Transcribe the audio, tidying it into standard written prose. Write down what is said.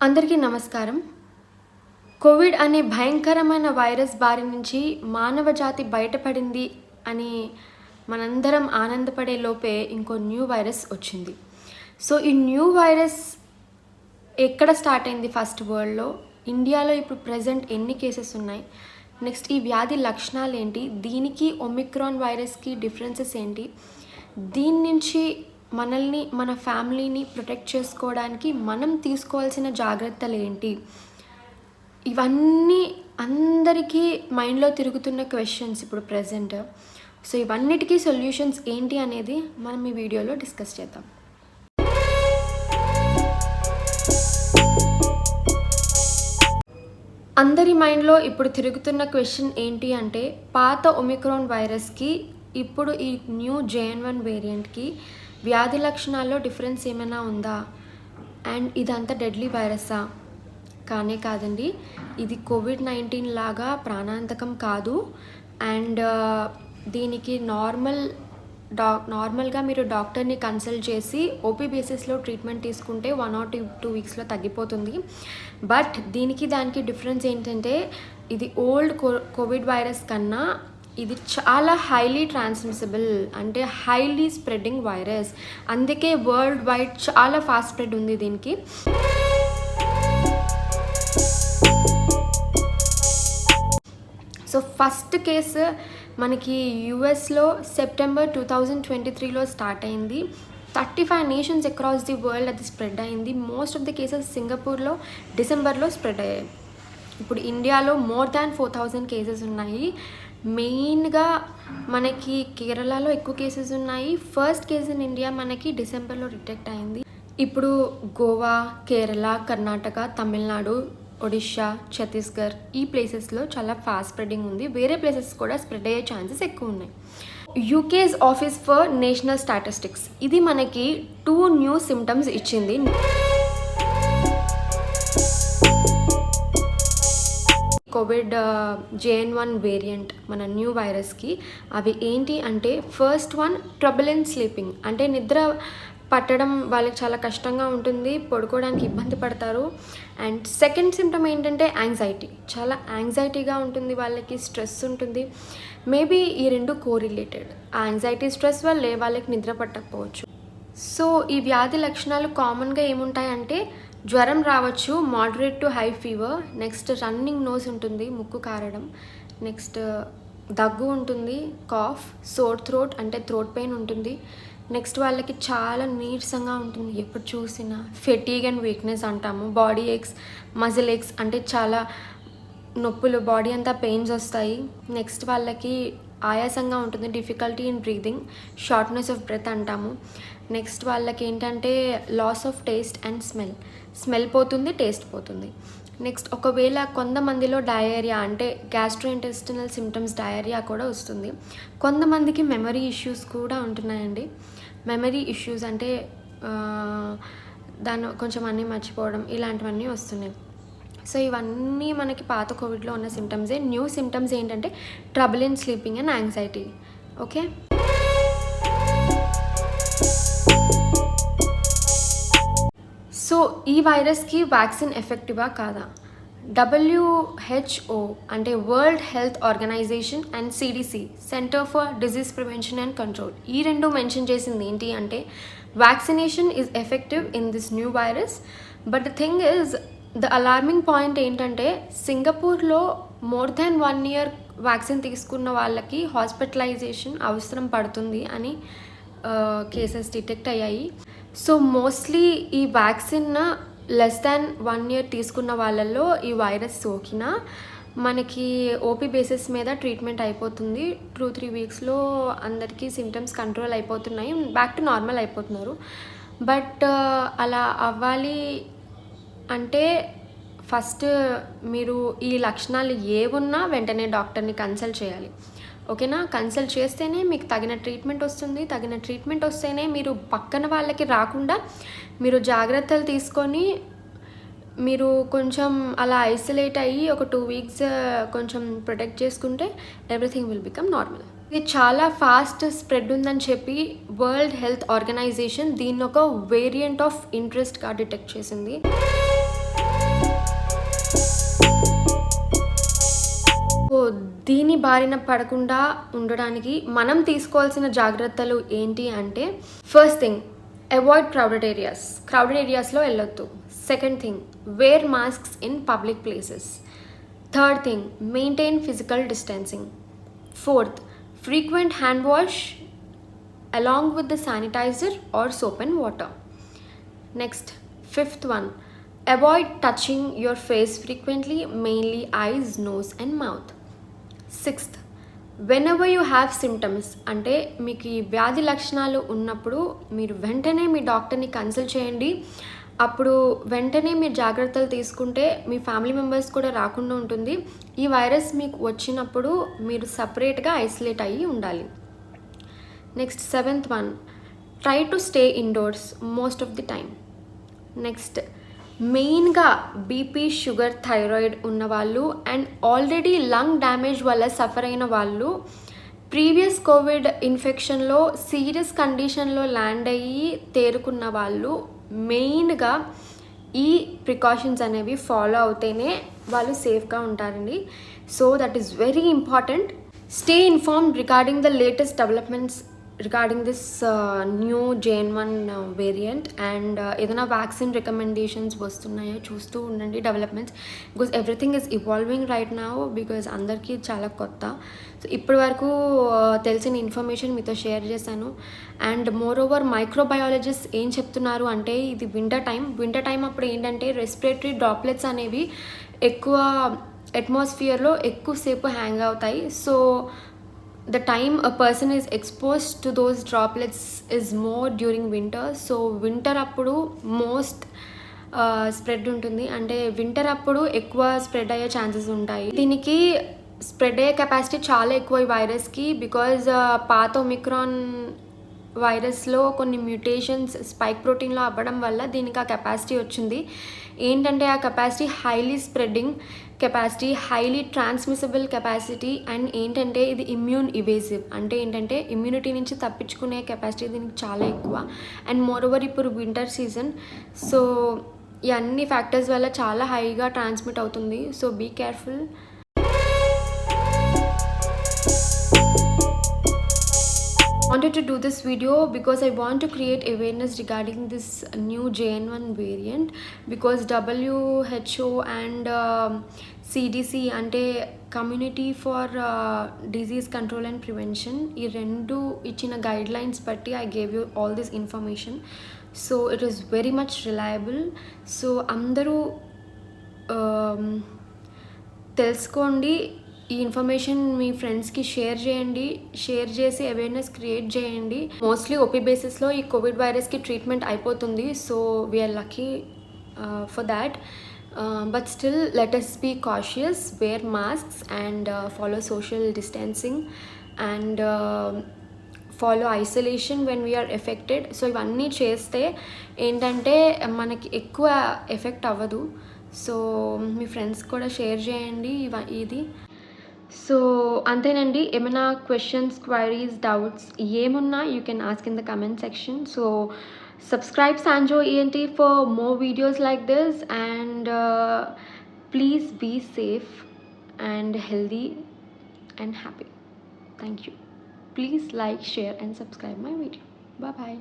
అందరికీ నమస్కారం. కోవిడ్ అనే భయంకరమైన వైరస్ బారి నుంచి మానవ జాతి బయటపడింది అని మనందరం ఆనందపడే లోపే ఇంకో న్యూ వైరస్ వచ్చింది. సో ఈ న్యూ వైరస్ ఎక్కడ స్టార్ట్ అయింది? ఫస్ట్ వరల్డ్లో. ఇండియాలో ఇప్పుడు ప్రజెంట్ ఎన్ని కేసెస్ ఉన్నాయి? నెక్స్ట్ ఈ వ్యాధి లక్షణాలు ఏంటి? దీనికి ఒమిక్రాన్ వైరస్కి డిఫరెన్సెస్ ఏంటి? దీని నుంచి మనల్ని మన ఫ్యామిలీని ప్రొటెక్ట్ చేసుకోవడానికి మనం తీసుకోవాల్సిన జాగ్రత్తలు ఏంటి? ఇవన్నీ అందరికీ మైండ్లో తిరుగుతున్న క్వశ్చన్స్ ఇప్పుడు ప్రజెంట్. సో ఇవన్నిటికీ సొల్యూషన్స్ ఏంటి అనేది మనం ఈ వీడియోలో డిస్కస్ చేద్దాం. అందరి మైండ్లో ఇప్పుడు తిరుగుతున్న క్వశ్చన్ ఏంటి అంటే, పాత ఒమిక్రాన్ వైరస్కి ఇప్పుడు ఈ న్యూ JN.1 వేరియంట్కి వ్యాధి లక్షణాల్లో డిఫరెన్స్ ఏమైనా ఉందా? అండ్ ఇదంతా డెడ్లీ వైరస్సా? కానే కాదండి. ఇది COVID-19 లాగా ప్రాణాంతకం కాదు. అండ్ దీనికి నార్మల్గా మీరు డాక్టర్ని కన్సల్ట్ చేసి ఓపీ బేసిస్లో ట్రీట్మెంట్ తీసుకుంటే 1 or 2 వీక్స్లో తగ్గిపోతుంది. బట్ దానికి డిఫరెన్స్ ఏంటంటే, ఇది ఓల్డ్ కోవిడ్ వైరస్ కన్నా ఇది చాలా హైలీ ట్రాన్స్మిసిబుల్, అంటే హైలీ స్ప్రెడ్డింగ్ వైరస్. అందుకే వరల్డ్ వైడ్ చాలా ఫాస్ట్ స్ప్రెడ్ ఉంది దీనికి. సో ఫస్ట్ కేసు మనకి యుఎస్లో సెప్టెంబర్ 2023లో స్టార్ట్ అయింది. 35 నేషన్స్ అక్రాస్ ది వరల్డ్ అది స్ప్రెడ్ అయింది. మోస్ట్ ఆఫ్ ది కేసెస్ సింగపూర్లో డిసెంబర్లో స్ప్రెడ్ అయ్యాయి. ఇప్పుడు ఇండియాలో మోర్ దాన్ 4,000 కేసెస్ ఉన్నాయి. మెయిన్గా మనకి కేరళలో ఎక్కువ కేసెస్ ఉన్నాయి. ఫస్ట్ కేసు ఇన్ ఇండియా మనకి డిసెంబర్లో డిటెక్ట్ అయింది. ఇప్పుడు గోవా, కేరళ, కర్ణాటక, తమిళనాడు, ఒడిషా, ఛత్తీస్గఢ్ ఈ ప్లేసెస్లో చాలా ఫాస్ట్ స్ప్రెడింగ్ ఉంది. వేరే ప్లేసెస్ కూడా స్ప్రెడ్ అయ్యే ఛాన్సెస్ ఎక్కువ ఉన్నాయి. UK's office for national statistics ఇది మనకి 2 న్యూ సిమ్టమ్స్ ఇచ్చింది. కోవిడ్ JN.1 వేరియంట్ మన న్యూ వైరస్కి అవి ఏంటి అంటే, first one trouble in sleeping, అంటే నిద్ర పట్టడం వాళ్ళకి చాలా కష్టంగా ఉంటుంది, పడుకోవడానికి ఇబ్బంది పడతారు. అండ్ సెకండ్ సిమ్టమ్ ఏంటంటే యాంగ్జైటీ, చాలా యాంగ్జైటీగా ఉంటుంది వాళ్ళకి, స్ట్రెస్ ఉంటుంది. మేబీ ఈ రెండు కోరిలేటెడ్. ఆ యాంగ్జైటీ స్ట్రెస్ వల్లే వాళ్ళకి నిద్ర పట్టకపోవచ్చు. సో ఈ వ్యాధి లక్షణాలు కామన్గా ఏముంటాయంటే, జ్వరం రావచ్చు, moderate to high fever, next running nose ఉంటుంది, ముక్కు కారడం, నెక్స్ట్ దగ్గు ఉంటుంది, కాఫ్, సోర్ థ్రోట్ అంటే థ్రోట్ పెయిన్ ఉంటుంది, నెక్స్ట్ వాళ్ళకి చాలా నీరసంగా ఉంటుంది ఎప్పుడు చూసినా, ఫెటీగ్ అండ్ వీక్నెస్ అంటాము, బాడీ ఏక్స్, మజిల్ ఏక్స్ అంటే చాలా నొప్పులు, బాడీ అంతా పెయిన్స్ వస్తాయి. నెక్స్ట్ వాళ్ళకి ఆయాసంగా ఉంటుంది, difficulty in breathing, shortness of breath అంటాము. నెక్స్ట్ వాళ్ళకి ఏంటంటే loss of taste and smell పోతుంది, టేస్ట్ పోతుంది. నెక్స్ట్ ఒకవేళ కొంతమందిలో డయేరియా అంటే గ్యాస్ట్రోఇంటెస్టినల్ సిమ్టమ్స్ డయేరియా కూడా వస్తుంది. కొంతమందికి మెమరీ ఇష్యూస్ కూడా ఉంటున్నాయండి. మెమరీ ఇష్యూస్ అంటే దాన్ని కొంచెం అన్నీ మర్చిపోవడం, ఇలాంటివన్నీ వస్తున్నాయి. సో ఇవన్నీ మనకి పాత కోవిడ్లో ఉన్న సిమ్టమ్సే. న్యూ సిమ్టమ్స్ ఏంటంటే trouble in sleeping and anxiety. Okay, so ఈ వైరస్కి వ్యాక్సిన్ ఎఫెక్టివా కాదా? WHO అంటే world health organisation and CDC centre for disease prevention and control ఈ రెండు మెన్షన్ చేసింది ఏంటి అంటే, vaccination is effective in this new virus. But the thing is, the alarming point ఏంటంటే, సింగపూర్లో మోర్ దాన్ 1 year వ్యాక్సిన్ తీసుకున్న వాళ్ళకి హాస్పిటలైజేషన్ అవసరం పడుతుంది అని కేసెస్ డిటెక్ట్ అయ్యాయి. సో మోస్ట్లీ ఈ వ్యాక్సిన్ లెస్ దాన్ 1 year తీసుకున్న వాళ్ళల్లో ఈ వైరస్ సోకినా మనకి ఓపీ బేసిస్ మీద ట్రీట్మెంట్ అయిపోతుంది. 2-3 వీక్స్లో అందరికీ సిమ్టమ్స్ కంట్రోల్ అయిపోతున్నాయి, బ్యాక్ టు నార్మల్ అయిపోతున్నారు. బట్ అలా అవ్వాలి అంటే ఫస్ట్ మీరు ఈ లక్షణాలు ఏవున్నా వెంటనే డాక్టర్ని కన్సల్ట్ చేయాలి. ఓకేనా? కన్సల్ట్ చేస్తేనే మీకు తగిన ట్రీట్మెంట్ వస్తుంది. తగిన ట్రీట్మెంట్ వస్తేనే మీరు పక్కన వాళ్ళకి రాకుండా మీరు జాగ్రత్తలు తీసుకొని మీరు కొంచెం అలా ఐసోలేట్ అయ్యి ఒక 2 weeks కొంచెం ప్రొటెక్ట్ చేసుకుంటే ఎవ్రీథింగ్ విల్ బికమ్ నార్మల్. ఇది చాలా ఫాస్ట్ స్ప్రెడ్ ఉందని చెప్పి వరల్డ్ హెల్త్ ఆర్గనైజేషన్ దీన్ని ఒక వేరియంట్ ఆఫ్ ఇంట్రెస్ట్గా డిటెక్ట్ చేసింది. సో దీని బారిన పడకుండా ఉండడానికి మనం తీసుకోవాల్సిన జాగ్రత్తలు ఏంటి అంటే, ఫస్ట్ థింగ్, అవాయిడ్ క్రౌడెడ్ ఏరియాస్లో వెళ్ళొద్దు. Second thing, wear masks in public places. Third thing, maintain physical distancing. Fourth, frequent hand wash along with the sanitizer or soap and water. Next, fifth one, avoid touching your face frequently, mainly eyes, nose and mouth. Sixth, whenever you have symptoms, అంటే మీకు ఈ వ్యాధి లక్షణాలు ఉన్నప్పుడు మీరు వెంటనే మీ డాక్టర్ని consult చేయండి. అప్పుడు వెంటనే మీరు జాగ్రత్తలు తీసుకుంటే మీ ఫ్యామిలీ మెంబర్స్ కూడా రాకుండా ఉంటుంది. ఈ వైరస్ మీకు వచ్చినప్పుడు మీరు సపరేట్గా ఐసోలేట్ అయ్యి ఉండాలి. Next, seventh one, try to stay indoors most of the time. Next, మెయిన్గా బీపీ, షుగర్, థైరాయిడ్ ఉన్నవాళ్ళు అండ్ ఆల్రెడీ లంగ్ డ్యామేజ్ వల్ల సఫర్ అయిన వాళ్ళు, ప్రీవియస్ కోవిడ్ ఇన్ఫెక్షన్లో సీరియస్ కండిషన్లో ల్యాండ్ అయ్యి తేరుకున్న వాళ్ళు మెయిన్గా ఈ ప్రికాషన్స్ అనేవి ఫాలో అవుతేనే వాళ్ళు సేఫ్గా ఉంటారండి. So that is very important. Stay informed regarding the latest developments regarding this new JN1 variant. And ఏదైనా వ్యాక్సిన్ రికమెండేషన్స్ వస్తున్నాయో చూస్తూ ఉండండి developments, because everything is evolving right now, because అందరికీ చాలా కొత్త. సో ఇప్పటి వరకు తెలిసిన ఇన్ఫర్మేషన్ మీతో షేర్ చేశాను. అండ్ మోర్ ఓవర్ మైక్రోబయాలజిస్ట్ ఏం చెప్తున్నారు అంటే, ఇది వింటర్ టైం అప్పుడు ఏంటంటే రెస్పిరేటరీ డ్రాప్లెట్స్ అనేవి ఎక్కువ అట్మాస్ఫియర్లో ఎక్కువసేపు హ్యాంగ్ అవుతాయి. So the time a person is exposed to those droplets is more during winter. So winter అప్పుడు మోస్ట్ స్ప్రెడ్ ఉంటుంది, అంటే వింటర్ అప్పుడు ఎక్కువ స్ప్రెడ్ అయ్యే ఛాన్సెస్ ఉంటాయి. దీనికి స్ప్రెడ్ అయ్యే కెపాసిటీ చాలా ఎక్కువ ఈ వైరస్కి, బికాజ్ పాత ఒమిక్రాన్ వైరస్లో కొన్ని మ్యూటేషన్స్ స్పైక్ ప్రోటీన్లో అవ్వడం వల్ల దీనికి ఆ కెపాసిటీ వచ్చింది. ఏంటంటే ఆ capacity highly spreading capacity, highly transmissible capacity, and ఏంటంటే ఇది ఇమ్యూన్ ఇవేసివ్, అంటే ఏంటంటే ఇమ్యూనిటీ నుంచి తప్పించుకునే కెపాసిటీ దీనికి చాలా ఎక్కువ. అండ్ మోర్ ఓవర్ ఇప్పుడు వింటర్ సీజన్, సో ఈ అన్ని ఫ్యాక్టర్స్ వల్ల చాలా హైగా ట్రాన్స్మిట్ అవుతుంది. So be careful. Wanted to do this video because I want to create awareness regarding this new JN1 variant, because WHO and CDC అంటే community for disease control and prevention, ఈ రెండు ఇచ్చిన guide lines బట్టి I gave you all this information. So it is very much reliable. So అందరూ తెలుసుకోండి, ఈ information మీ ఫ్రెండ్స్కి share చేయండి, షేర్ చేసి అవేర్నెస్ క్రియేట్ చేయండి. మోస్ట్లీ ఓపీ బేసిస్లో ఈ కోవిడ్ వైరస్కి ట్రీట్మెంట్ అయిపోతుంది. So we are lucky for that. But still let us be cautious, wear masks and follow social distancing and follow isolation when we are affected. So ఇవన్నీ చేస్తే ఏంటంటే మనకి ఎక్కువ ఎఫెక్ట్ అవ్వదు. సో మీ ఫ్రెండ్స్ కూడా షేర్ చేయండి ఇది. సో అంతేనండి. ఏమైనా క్వశ్చన్స్, క్వైరీస్, డౌట్స్ ఏమున్నా you can ask in the comment section. So subscribe Sanjo ENT for more videos like this, and please be safe and healthy and happy. Thank you. Please like, share and subscribe my video. Bye bye.